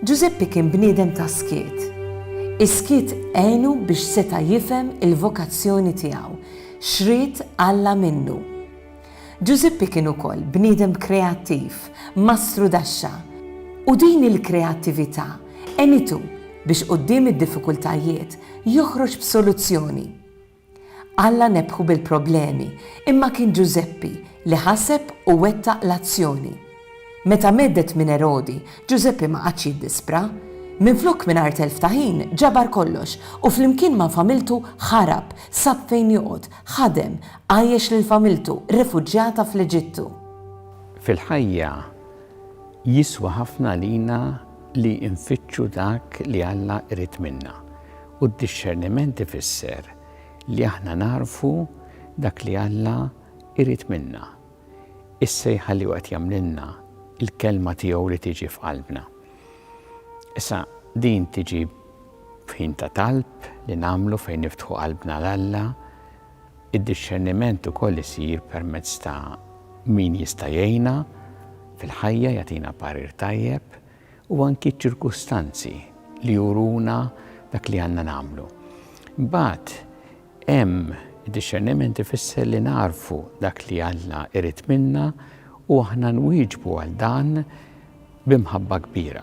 Giuseppe kien bniedem ta' skiet. Is-skiet għenu biex seta' jifhem il-vokazzjoni tiegħu, xrid Alla minnu. Giuseppe kien ukoll bniedem kreattiv, mastru daxxa, u din il-kreattività għenitu biex quddiem id-diffikultajiet joħroġ b'soluzzjoni. Alla nebħu bil-problemi, imma kien Giuseppe li ħaseb u wettaq l-azzjoni. Meta meddet minn Erodi, Giuseppe ma qadx jiddispra, minflok mingħajr telf ta' ħin ġabar kollox u flimkien ma' familtu ħarab, sab fejn joqgħod, ħadem, għajjex lil familtu rifuġġjata fl-Eġittu. Fil-ħajja jiswa ħafna lina li nfittxu dak li Alla irid minna. U d-disċerniment ifisser li aħna narfu dak li Alla irid minna. Is-sejħa li waqt jagħmlilna il-kelma tiegħu li tiġi f'qalbna. Issa din tiġi f'ħin ta' talb li nagħmlu fejn niftħu qalbna l-Alla, id-disċerniment ukoll isir permezz ta' min jista' jgħinna fil-ħajja jagħtina parir tajjeb u anki ċirkustanzi li juruna dak li għandna nagħmlu. Mbagħad hemm id-disċerniment ifisser li narfu dak li Alla irid minna u aħna nwieġbu għal dan b'imħabba kbira.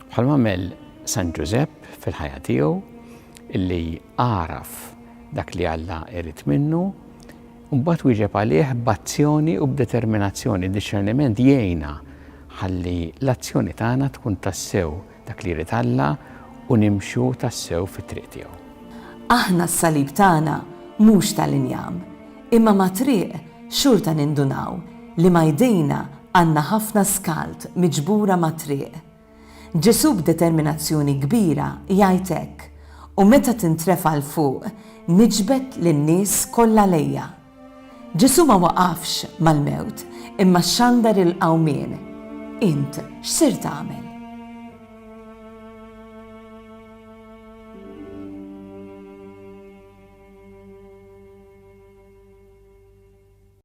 Bħalma għamel San Giuseppe fil-ħajja tiegħu illi għaraf dak li Alla irid minnu u mbagħad wieġeb għalih b'azzjoni u b'determinazzjoni. Disċerniment jgħinna ħalli l-azzjoni tagħna tkun tassew dak li jrid Alla u nimxu tassew fit-triq tiegħu. Aħna s-salib tagħna mhux tal-injam, imma ma' triq xurta nindunaw li ma' jdejna għandna ħafna skalt miġbura ma' triq. Ġesu b'determinazzjoni kbira jgħid hekk u meta tintrefa' l fuq niġbed lin-nies kollha lejja. Ġesu ma waqafx mal-mewt imma xandar il-qawmien. Int x'sir tagħmel?